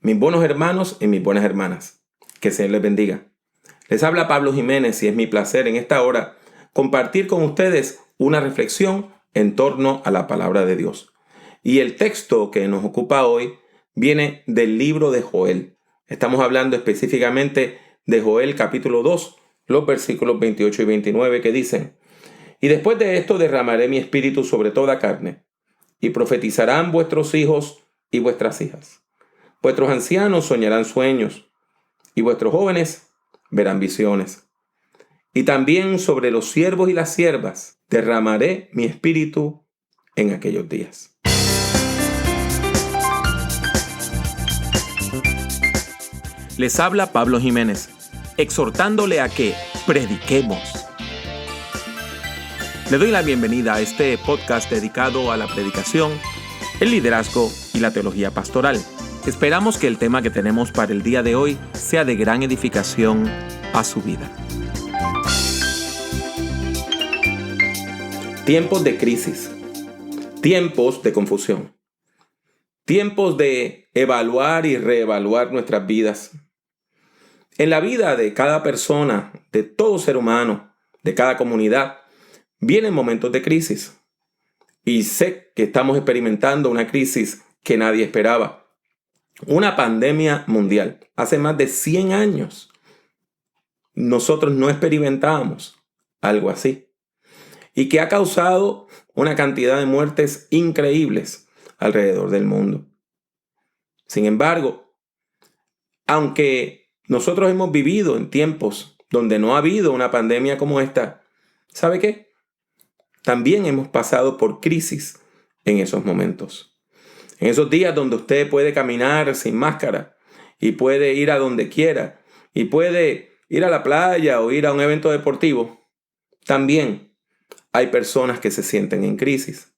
mis buenos hermanos y mis buenas hermanas. Que el Señor les bendiga. Les habla Pablo Jiménez y es mi placer en esta hora compartir con ustedes una reflexión en torno a la palabra de Dios. Y el texto que nos ocupa hoy viene del libro de Joel. Estamos hablando específicamente de Joel capítulo 2, los versículos 28 y 29 que dicen: Y después de esto derramaré mi espíritu sobre toda carne, y profetizarán vuestros hijos y vuestras hijas. Vuestros ancianos soñarán sueños, y vuestros jóvenes verán visiones. Y también sobre los siervos y las siervas derramaré mi espíritu en aquellos días. Les habla Pablo Jiménez, exhortándole a que prediquemos. Le doy la bienvenida a este podcast dedicado a la predicación, el liderazgo y la teología pastoral. Esperamos que el tema que tenemos para el día de hoy sea de gran edificación a su vida. Tiempos de crisis, tiempos de confusión, tiempos de evaluar y reevaluar nuestras vidas. En la vida de cada persona, de todo ser humano, de cada comunidad, vienen momentos de crisis. Y sé que estamos experimentando una crisis que nadie esperaba. Una pandemia mundial. Hace más de 100 años nosotros no experimentábamos algo así. Y que ha causado una cantidad de muertes increíbles alrededor del mundo. Sin embargo, aunque nosotros hemos vivido en tiempos donde no ha habido una pandemia como esta, ¿sabe qué? También hemos pasado por crisis en esos momentos. En esos días donde usted puede caminar sin máscara y puede ir a donde quiera y puede ir a la playa o ir a un evento deportivo, también hay personas que se sienten en crisis.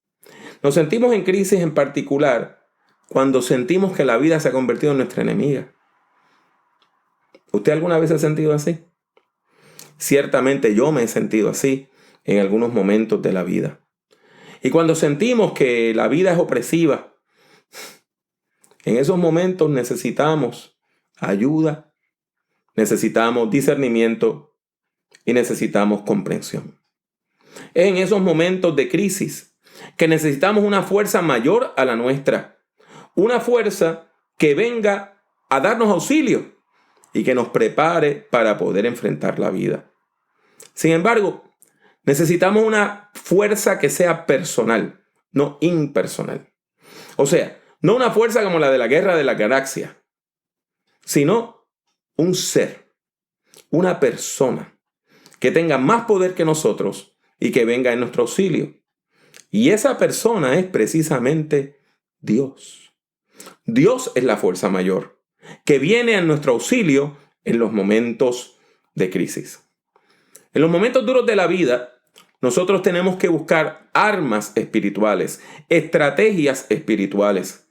Nos sentimos en crisis en particular cuando sentimos que la vida se ha convertido en nuestra enemiga. ¿Usted alguna vez se ha sentido así? Ciertamente yo me he sentido así en algunos momentos de la vida. Y cuando sentimos que la vida es opresiva, en esos momentos necesitamos ayuda, necesitamos discernimiento y necesitamos comprensión. Es en esos momentos de crisis que necesitamos una fuerza mayor a la nuestra, una fuerza que venga a darnos auxilio y que nos prepare para poder enfrentar la vida. Sin embargo, necesitamos una fuerza que sea personal, no impersonal. O sea, no una fuerza como la de la Guerra de la Galaxia, sino un ser, una persona que tenga más poder que nosotros y que venga en nuestro auxilio. Y esa persona es precisamente Dios. Dios es la fuerza mayor que viene a nuestro auxilio en los momentos de crisis. En los momentos duros de la vida, nosotros tenemos que buscar armas espirituales, estrategias espirituales.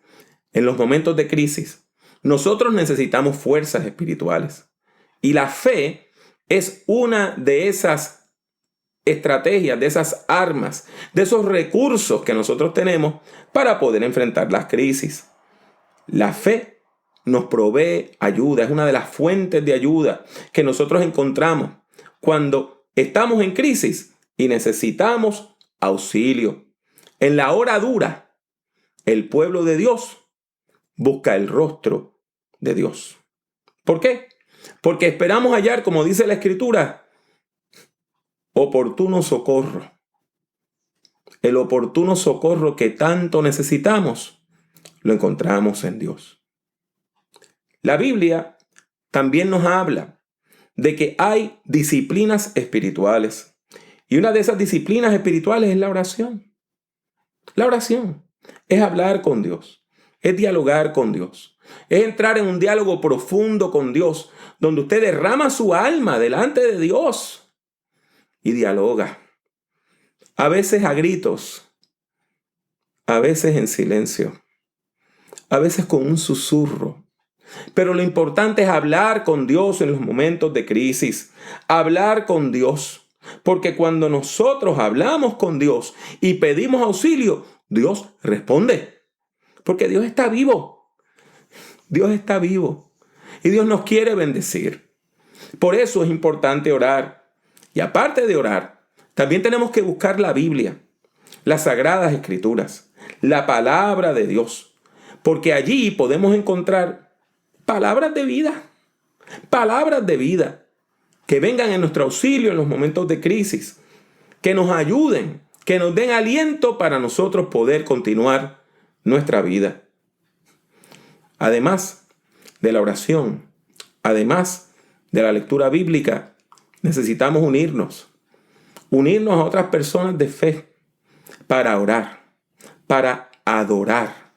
En los momentos de crisis, nosotros necesitamos fuerzas espirituales. Y la fe es una de esas estrategias, de esas armas, de esos recursos que nosotros tenemos para poder enfrentar las crisis. La fe nos provee ayuda, es una de las fuentes de ayuda que nosotros encontramos cuando estamos en crisis y necesitamos auxilio. En la hora dura, el pueblo de Dios busca el rostro de Dios. ¿Por qué? Porque esperamos hallar, como dice la Escritura, oportuno socorro. El oportuno socorro que tanto necesitamos, lo encontramos en Dios. La Biblia también nos habla de que hay disciplinas espirituales. Y una de esas disciplinas espirituales es la oración. La oración es hablar con Dios. Es dialogar con Dios. Es entrar en un diálogo profundo con Dios, donde usted derrama su alma delante de Dios y dialoga. A veces a gritos, a veces en silencio, a veces con un susurro. Pero lo importante es hablar con Dios en los momentos de crisis. Hablar con Dios. Porque cuando nosotros hablamos con Dios y pedimos auxilio, Dios responde. Porque Dios está vivo. Dios está vivo y Dios nos quiere bendecir. Por eso es importante orar. Y aparte de orar, también tenemos que buscar la Biblia, las Sagradas Escrituras, la palabra de Dios, porque allí podemos encontrar palabras de vida que vengan en nuestro auxilio en los momentos de crisis, que nos ayuden, que nos den aliento para nosotros poder continuar nuestra vida. Además de la oración, además de la lectura bíblica, necesitamos unirnos a otras personas de fe para orar, para adorar,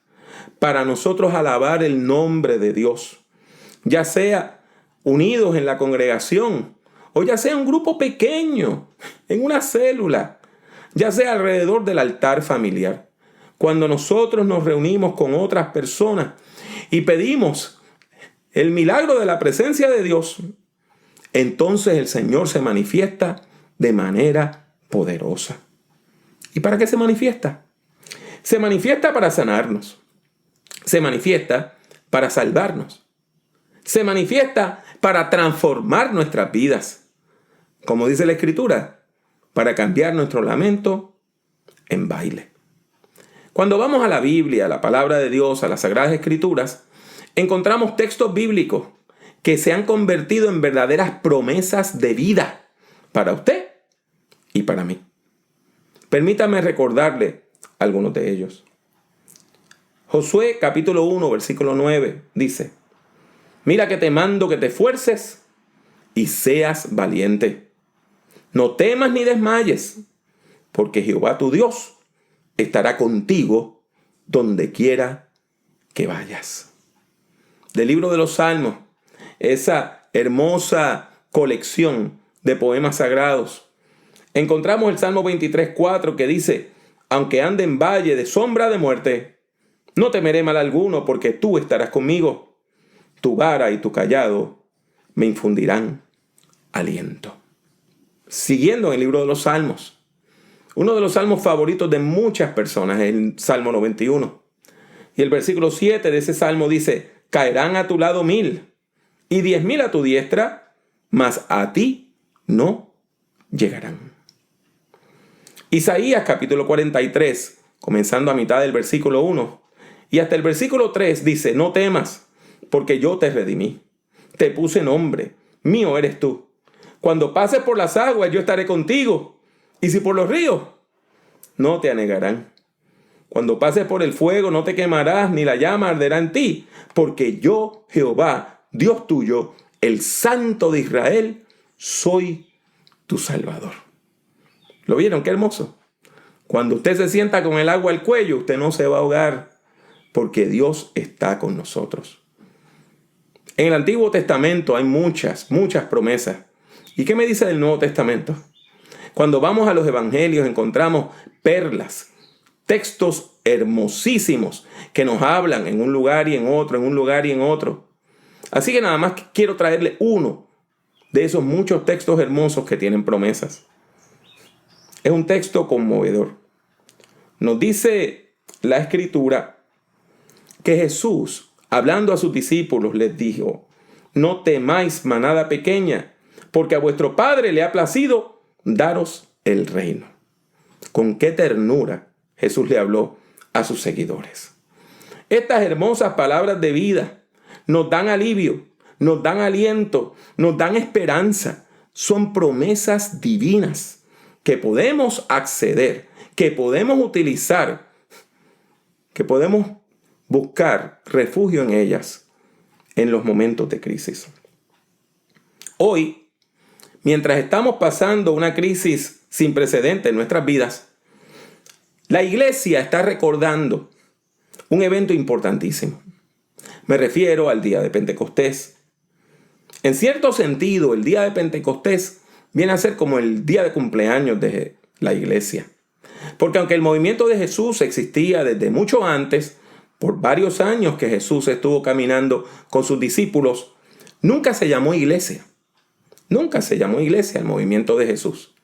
para nosotros alabar el nombre de Dios, ya sea unidos en la congregación o ya sea un grupo pequeño, en una célula, ya sea alrededor del altar familiar. Cuando nosotros nos reunimos con otras personas y pedimos el milagro de la presencia de Dios, entonces el Señor se manifiesta de manera poderosa. ¿Y para qué se manifiesta? Se manifiesta para sanarnos. Se manifiesta para salvarnos. Se manifiesta para transformar nuestras vidas. Como dice la Escritura, para cambiar nuestro lamento en baile. Cuando vamos a la Biblia, a la palabra de Dios, a las Sagradas Escrituras, encontramos textos bíblicos que se han convertido en verdaderas promesas de vida para usted y para mí. Permítame recordarle algunos de ellos. Josué capítulo 1, versículo 9 dice: mira que te mando que te esfuerces y seas valiente. No temas ni desmayes, porque Jehová tu Dios estará contigo donde quiera que vayas. Del libro de los Salmos, esa hermosa colección de poemas sagrados, encontramos el Salmo 23:4 que dice: aunque ande en valle de sombra de muerte, no temeré mal alguno, porque tú estarás conmigo. Tu vara y tu cayado me infundirán aliento. Siguiendo en el libro de los Salmos, uno de los salmos favoritos de muchas personas es el Salmo 91. Y el versículo 7 de ese salmo dice: caerán a tu lado 1000 y 10,000 a tu diestra, mas a ti no llegarán. Isaías capítulo 43, comenzando a mitad del versículo 1 y hasta el versículo 3 dice: no temas, porque yo te redimí. Te puse nombre, mío eres tú. Cuando pases por las aguas, yo estaré contigo. Y si por los ríos, no te anegarán. Cuando pases por el fuego, no te quemarás, ni la llama arderá en ti. Porque yo, Jehová, Dios tuyo, el Santo de Israel, soy tu Salvador. ¿Lo vieron? Qué hermoso. Cuando usted se sienta con el agua al cuello, usted no se va a ahogar, porque Dios está con nosotros. En el Antiguo Testamento hay muchas promesas. ¿Y qué me dice del Nuevo Testamento? Cuando vamos a los evangelios encontramos perlas, textos hermosísimos que nos hablan en un lugar y en otro, en un lugar y en otro. Así que nada más quiero traerle uno de esos muchos textos hermosos que tienen promesas. Es un texto conmovedor. Nos dice la Escritura que Jesús, hablando a sus discípulos, les dijo: no temáis, manada pequeña, porque a vuestro Padre le ha placido daros el reino. Con qué ternura Jesús le habló a sus seguidores. Estas hermosas palabras de vida nos dan alivio, nos dan aliento, nos dan esperanza. Son promesas divinas que podemos acceder, que podemos utilizar, que podemos buscar refugio en ellas en los momentos de crisis. Hoy, mientras estamos pasando una crisis sin precedentes en nuestras vidas, la iglesia está recordando un evento importantísimo. Me refiero al día de Pentecostés. En cierto sentido, el día de Pentecostés viene a ser como el día de cumpleaños de la iglesia. Porque aunque el movimiento de Jesús existía desde mucho antes, por varios años que Jesús estuvo caminando con sus discípulos, nunca se llamó iglesia. Nunca se llamó iglesia el movimiento de Jesús.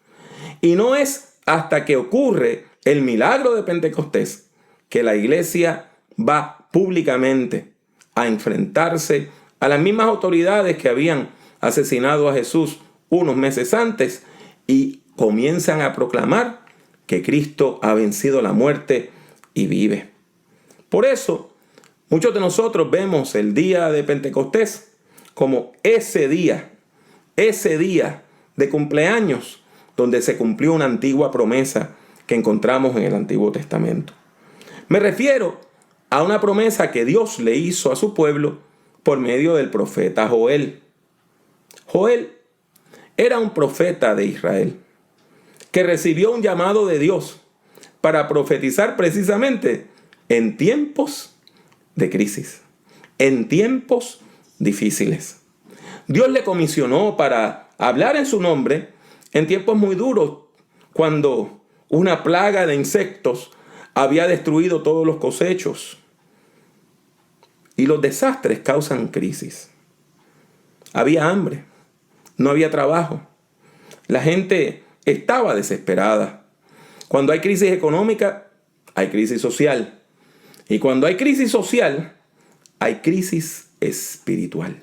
Y no es hasta que ocurre el milagro de Pentecostés que la iglesia va públicamente a enfrentarse a las mismas autoridades que habían asesinado a Jesús unos meses antes y comienzan a proclamar que Cristo ha vencido la muerte y vive. Por eso, muchos de nosotros vemos el día de Pentecostés como ese día de cumpleaños donde se cumplió una antigua promesa que encontramos en el Antiguo Testamento. Me refiero a una promesa que Dios le hizo a su pueblo por medio del profeta Joel. Joel era un profeta de Israel que recibió un llamado de Dios para profetizar precisamente en tiempos de crisis, en tiempos difíciles. Dios le comisionó para hablar en su nombre en tiempos muy duros, cuando una plaga de insectos había destruido todos los cosechos. Y los desastres causan crisis. Había hambre, no había trabajo. La gente estaba desesperada. Cuando hay crisis económica, hay crisis social. Y cuando hay crisis social, hay crisis espiritual.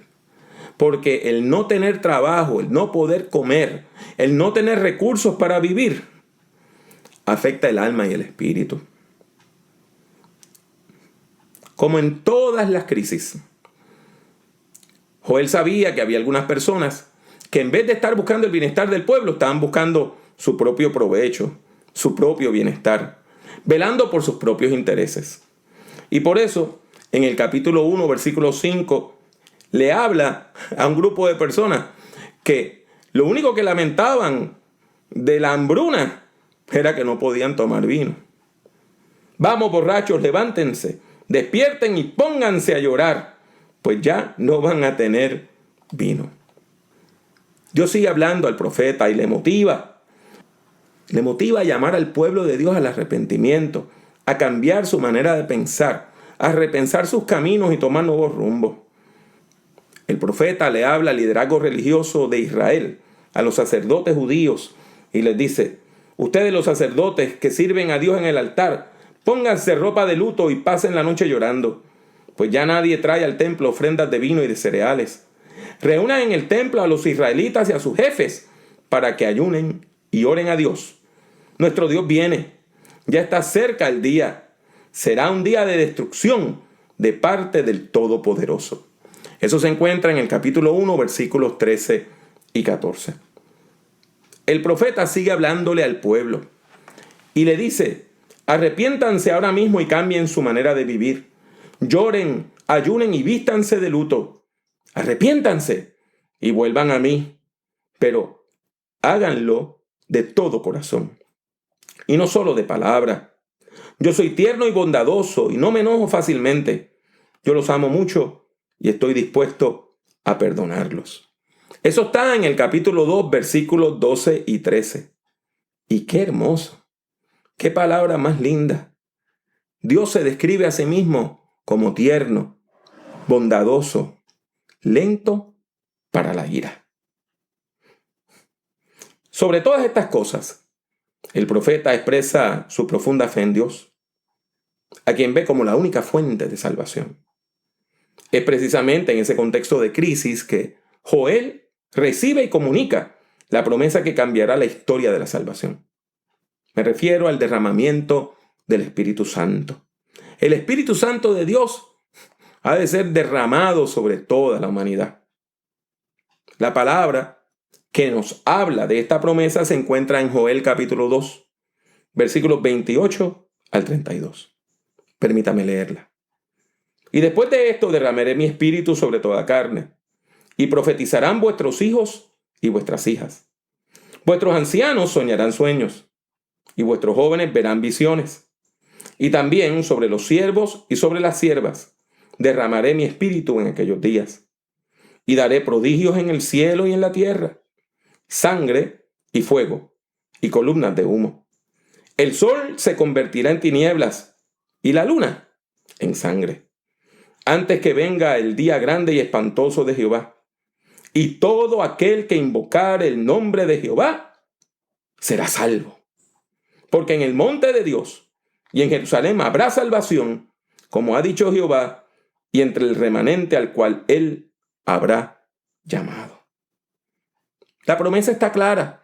Porque el no tener trabajo, el no poder comer, el no tener recursos para vivir, afecta el alma y el espíritu. Como en todas las crisis, Joel sabía que había algunas personas que en vez de estar buscando el bienestar del pueblo, estaban buscando su propio provecho, su propio bienestar, velando por sus propios intereses. Y por eso, en el capítulo 1, versículo 5, le habla a un grupo de personas que lo único que lamentaban de la hambruna era que no podían tomar vino. Vamos, borrachos, levántense, despierten y pónganse a llorar, pues ya no van a tener vino. Dios sigue hablando al profeta y le motiva a llamar al pueblo de Dios al arrepentimiento, a cambiar su manera de pensar, a repensar sus caminos y tomar nuevos rumbos. El profeta le habla al liderazgo religioso de Israel, a los sacerdotes judíos, y les dice: ustedes, los sacerdotes que sirven a Dios en el altar, pónganse ropa de luto y pasen la noche llorando, pues ya nadie trae al templo ofrendas de vino y de cereales. Reúnan en el templo a los israelitas y a sus jefes para que ayunen y oren a Dios. Nuestro Dios viene, ya está cerca el día. Será un día de destrucción de parte del Todopoderoso. Eso se encuentra en el capítulo 1, versículos 13 y 14. El profeta sigue hablándole al pueblo y le dice: arrepiéntanse ahora mismo y cambien su manera de vivir. Lloren, ayunen y vístanse de luto. Arrepiéntanse y vuelvan a mí, pero háganlo de todo corazón y no solo de palabra. Yo soy tierno y bondadoso y no me enojo fácilmente. Yo los amo mucho y estoy dispuesto a perdonarlos. Eso está en el capítulo 2, versículos 12 y 13. Y qué hermoso, qué palabra más linda. Dios se describe a sí mismo como tierno, bondadoso, lento para la ira. Sobre todas estas cosas, el profeta expresa su profunda fe en Dios, a quien ve como la única fuente de salvación. Es precisamente en ese contexto de crisis que Joel recibe y comunica la promesa que cambiará la historia de la salvación. Me refiero al derramamiento del Espíritu Santo. El Espíritu Santo de Dios ha de ser derramado sobre toda la humanidad. La palabra que nos habla de esta promesa se encuentra en Joel capítulo 2, versículos 28 al 32. Permítame leerla. Y después de esto derramaré mi espíritu sobre toda carne, y profetizarán vuestros hijos y vuestras hijas. Vuestros ancianos soñarán sueños, y vuestros jóvenes verán visiones. Y también sobre los siervos y sobre las siervas derramaré mi espíritu en aquellos días. Y daré prodigios en el cielo y en la tierra, sangre y fuego, y columnas de humo. El sol se convertirá en tinieblas, y la luna en sangre, antes que venga el día grande y espantoso de Jehová. Y todo aquel que invocar el nombre de Jehová será salvo. Porque en el monte de Dios y en Jerusalén habrá salvación, como ha dicho Jehová, y entre el remanente al cual Él habrá llamado. La promesa está clara.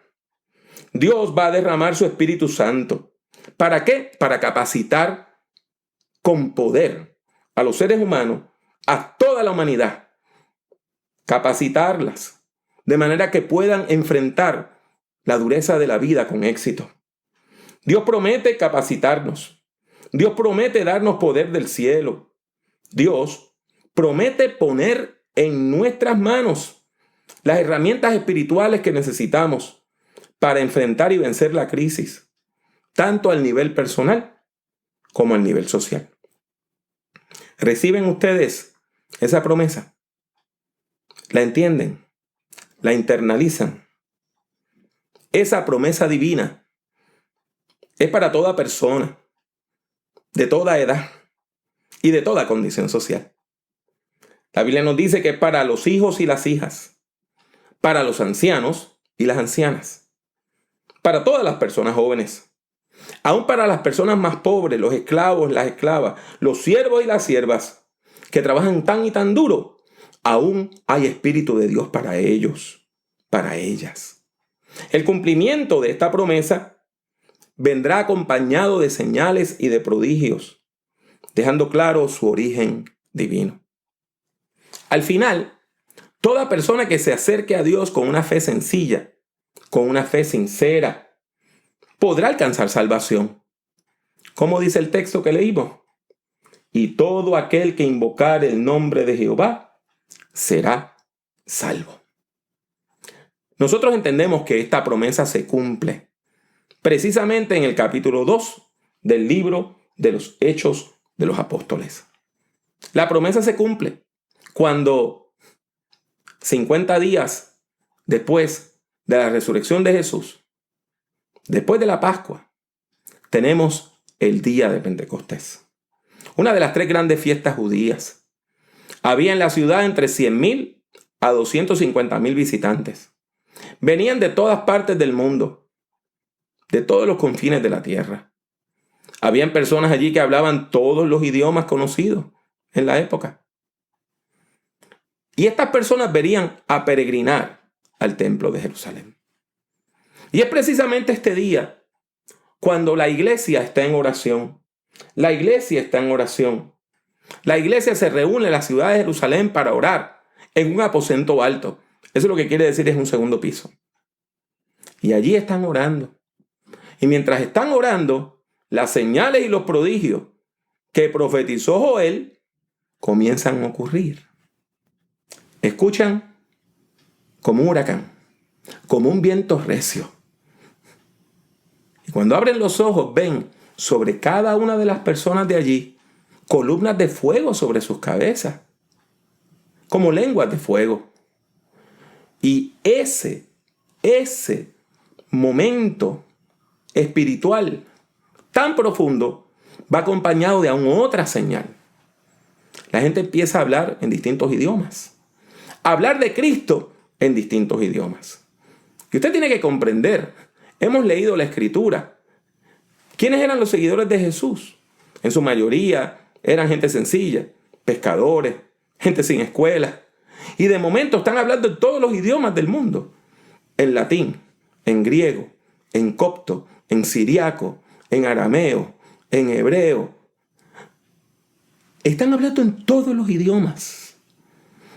Dios va a derramar su Espíritu Santo. ¿Para qué? Para capacitar con poder a los seres humanos, a toda la humanidad. Capacitarlas de manera que puedan enfrentar la dureza de la vida con éxito. Dios promete capacitarnos. Dios promete darnos poder del cielo. Dios promete poner en nuestras manos las herramientas espirituales que necesitamos para enfrentar y vencer la crisis, tanto al nivel personal como al nivel social. ¿Reciben ustedes esa promesa? ¿La entienden? ¿La internalizan? Esa promesa divina es para toda persona, de toda edad y de toda condición social. La Biblia nos dice que es para los hijos y las hijas, para los ancianos y las ancianas, para todas las personas jóvenes, aún para las personas más pobres, los esclavos, las esclavas, los siervos y las siervas, que trabajan tan y tan duro, aún hay Espíritu de Dios para ellos, para ellas. El cumplimiento de esta promesa vendrá acompañado de señales y de prodigios, dejando claro su origen divino. Al final, toda persona que se acerque a Dios con una fe sencilla, con una fe sincera, podrá alcanzar salvación. ¿Cómo dice el texto que leímos? Y todo aquel que invocar el nombre de Jehová será salvo. Nosotros entendemos que esta promesa se cumple precisamente en el capítulo 2 del libro de los Hechos de los Apóstoles. La promesa se cumple cuando 50 días después de la resurrección de Jesús, después de la Pascua, tenemos el día de Pentecostés, una de las 3 grandes fiestas judías. Había en la ciudad entre 100,000 a 250,000 visitantes. Venían de todas partes del mundo, de todos los confines de la tierra. Habían personas allí que hablaban todos los idiomas conocidos en la época. Y estas personas venían a peregrinar al templo de Jerusalén. Y es precisamente este día cuando la iglesia está en oración. La iglesia está en oración. La iglesia se reúne en la ciudad de Jerusalén para orar en un aposento alto. Eso lo que quiere decir es un segundo piso. Y allí están orando. Y mientras están orando, las señales y los prodigios que profetizó Joel comienzan a ocurrir. Escuchan como un huracán, como un viento recio. Y cuando abren los ojos, ven sobre cada una de las personas de allí columnas de fuego sobre sus cabezas, como lenguas de fuego. Y ese momento espiritual tan profundo va acompañado de aún otra señal. La gente empieza a hablar en distintos idiomas, a hablar de Cristo en distintos idiomas. Y usted tiene que comprender, hemos leído la Escritura. ¿Quiénes eran los seguidores de Jesús? En su mayoría eran gente sencilla, pescadores, gente sin escuela. Y de momento están hablando en todos los idiomas del mundo. En latín, en griego, en copto, en siriaco, en arameo, en hebreo. Están hablando en todos los idiomas.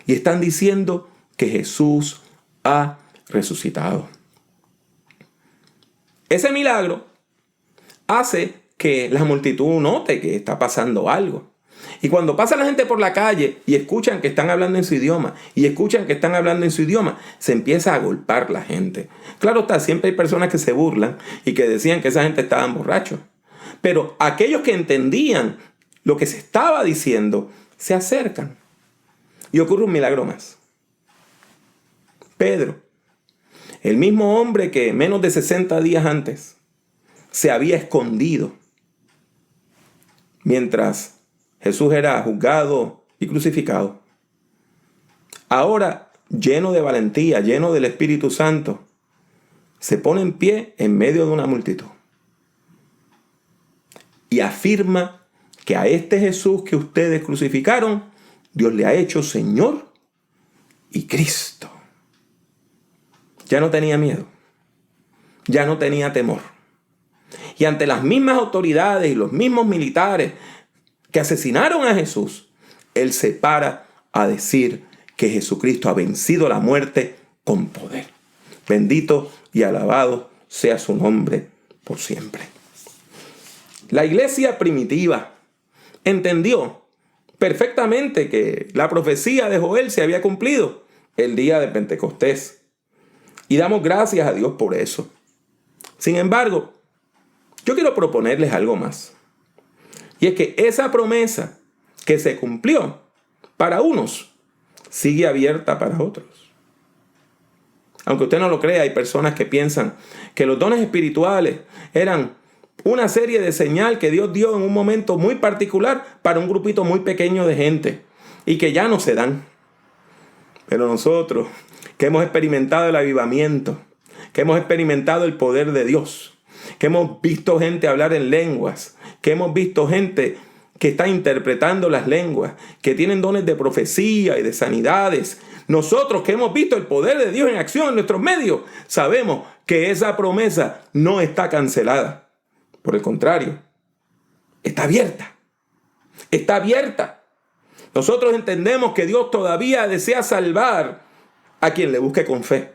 Y están diciendo que Jesús ha resucitado. Ese milagro hace que la multitud note que está pasando algo. Y cuando pasa la gente por la calle y escuchan que están hablando en su idioma, se empieza a agolpar la gente. Claro está, siempre hay personas que se burlan y que decían que esa gente estaba borrachos. Pero aquellos que entendían lo que se estaba diciendo, se acercan. Y ocurre un milagro más. Pedro, el mismo hombre que menos de 60 días antes se había escondido mientras Jesús era juzgado y crucificado, ahora lleno de valentía, lleno del Espíritu Santo, se pone en pie en medio de una multitud y afirma que a este Jesús que ustedes crucificaron, Dios le ha hecho Señor y Cristo. Ya no tenía miedo, ya no tenía temor. Y ante las mismas autoridades y los mismos militares que asesinaron a Jesús, él se para a decir que Jesucristo ha vencido la muerte con poder. Bendito y alabado sea su nombre por siempre. La iglesia primitiva entendió perfectamente que la profecía de Joel se había cumplido el día de Pentecostés. Y damos gracias a Dios por eso. Sin embargo, yo quiero proponerles algo más. Y es que esa promesa que se cumplió para unos sigue abierta para otros. Aunque usted no lo crea, hay personas que piensan que los dones espirituales eran una serie de señal que Dios dio en un momento muy particular para un grupito muy pequeño de gente y que ya no se dan. Pero nosotros, que hemos experimentado el avivamiento, que hemos experimentado el poder de Dios, que hemos visto gente hablar en lenguas, que hemos visto gente que está interpretando las lenguas, que tienen dones de profecía y de sanidades. Nosotros que hemos visto el poder de Dios en acción en nuestros medios, sabemos que esa promesa no está cancelada. Por el contrario, está abierta. Está abierta. Nosotros entendemos que Dios todavía desea salvar a quien le busque con fe.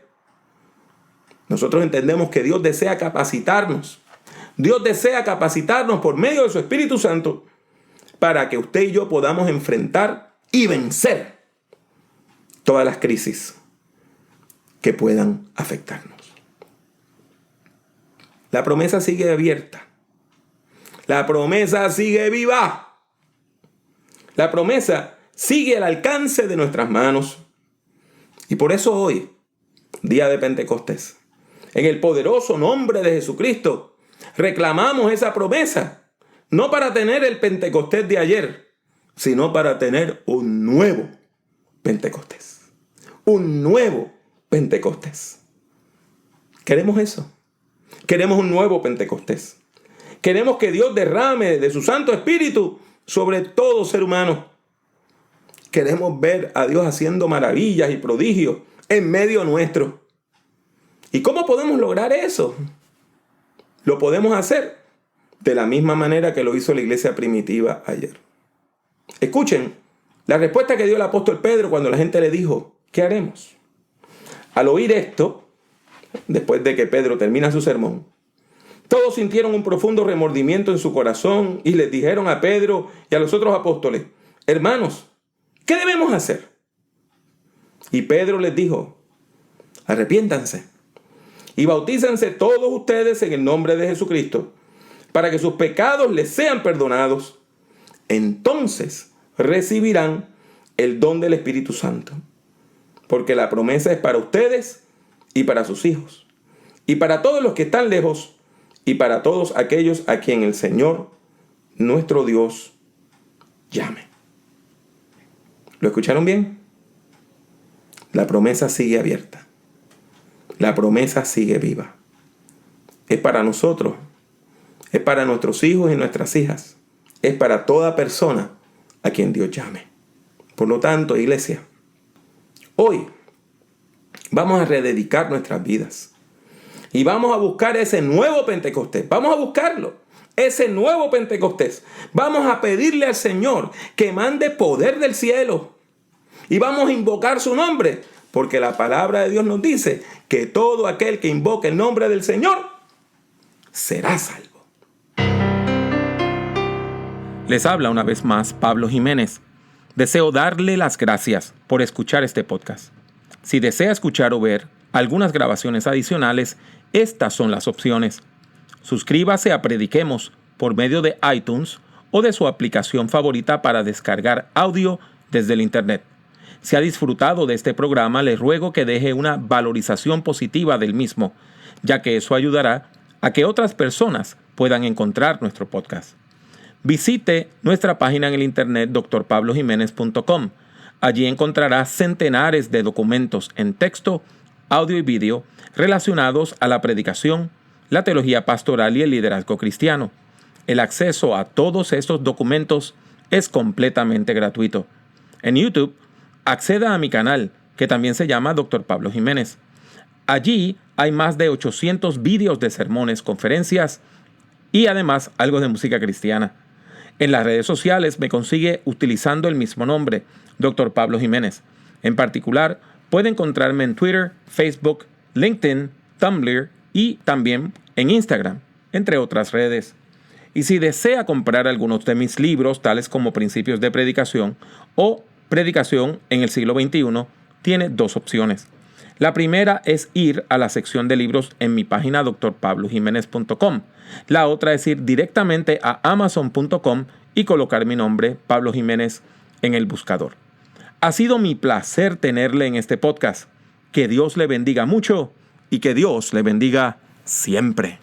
Nosotros entendemos que Dios desea capacitarnos. Dios desea capacitarnos por medio de su Espíritu Santo para que usted y yo podamos enfrentar y vencer todas las crisis que puedan afectarnos. La promesa sigue abierta. La promesa sigue viva. La promesa sigue al alcance de nuestras manos. Y por eso hoy, día de Pentecostés, en el poderoso nombre de Jesucristo, reclamamos esa promesa, no para tener el Pentecostés de ayer, sino para tener un nuevo Pentecostés. Un nuevo Pentecostés. Queremos eso. Queremos un nuevo Pentecostés. Queremos que Dios derrame de su Santo Espíritu sobre todo ser humano. Queremos ver a Dios haciendo maravillas y prodigios en medio nuestro. ¿Y cómo podemos lograr eso? Lo podemos hacer de la misma manera que lo hizo la iglesia primitiva ayer. Escuchen la respuesta que dio el apóstol Pedro cuando la gente le dijo, ¿qué haremos? Al oír esto, después de que Pedro termina su sermón, todos sintieron un profundo remordimiento en su corazón y les dijeron a Pedro y a los otros apóstoles, hermanos, ¿qué debemos hacer? Y Pedro les dijo, arrepiéntanse y bautízanse todos ustedes en el nombre de Jesucristo para que sus pecados les sean perdonados. Entonces recibirán el don del Espíritu Santo, porque la promesa es para ustedes y para sus hijos, y para todos los que están lejos, y para todos aquellos a quien el Señor, nuestro Dios, llame. ¿Lo escucharon bien? La promesa sigue abierta. La promesa sigue viva. Es para nosotros. Es para nuestros hijos y nuestras hijas. Es para toda persona a quien Dios llame. Por lo tanto, iglesia, hoy vamos a rededicar nuestras vidas. Y vamos a buscar ese nuevo Pentecostés. Vamos a buscarlo. Ese nuevo Pentecostés. Vamos a pedirle al Señor que mande poder del cielo. Y vamos a invocar su nombre. Porque la palabra de Dios nos dice que todo aquel que invoque el nombre del Señor será salvo. Les habla una vez más Pablo Jiménez. Deseo darle las gracias por escuchar este podcast. Si desea escuchar o ver algunas grabaciones adicionales, estas son las opciones. Suscríbase a Prediquemos por medio de iTunes o de su aplicación favorita para descargar audio desde el Internet. Si ha disfrutado de este programa, le ruego que deje una valorización positiva del mismo, ya que eso ayudará a que otras personas puedan encontrar nuestro podcast. Visite nuestra página en el Internet drpablojimenez.com. Allí encontrará centenares de documentos en texto, audio y vídeo relacionados a la predicación, la teología pastoral y el liderazgo cristiano. El acceso a todos estos documentos es completamente gratuito. En YouTube, acceda a mi canal, que también se llama Dr. Pablo Jiménez. Allí hay más de 800 vídeos de sermones, conferencias y además algo de música cristiana. En las redes sociales me consigue utilizando el mismo nombre, Dr. Pablo Jiménez. En particular, puede encontrarme en Twitter, Facebook, LinkedIn, Tumblr y también en Instagram, entre otras redes. Y si desea comprar algunos de mis libros, tales como Principios de Predicación o Predicación en el siglo XXI, tiene dos opciones. La primera es ir a la sección de libros en mi página drpablojimenez.com. La otra es ir directamente a amazon.com y colocar mi nombre, Pablo Jiménez, en el buscador. Ha sido mi placer tenerle en este podcast. Que Dios le bendiga mucho y que Dios le bendiga siempre.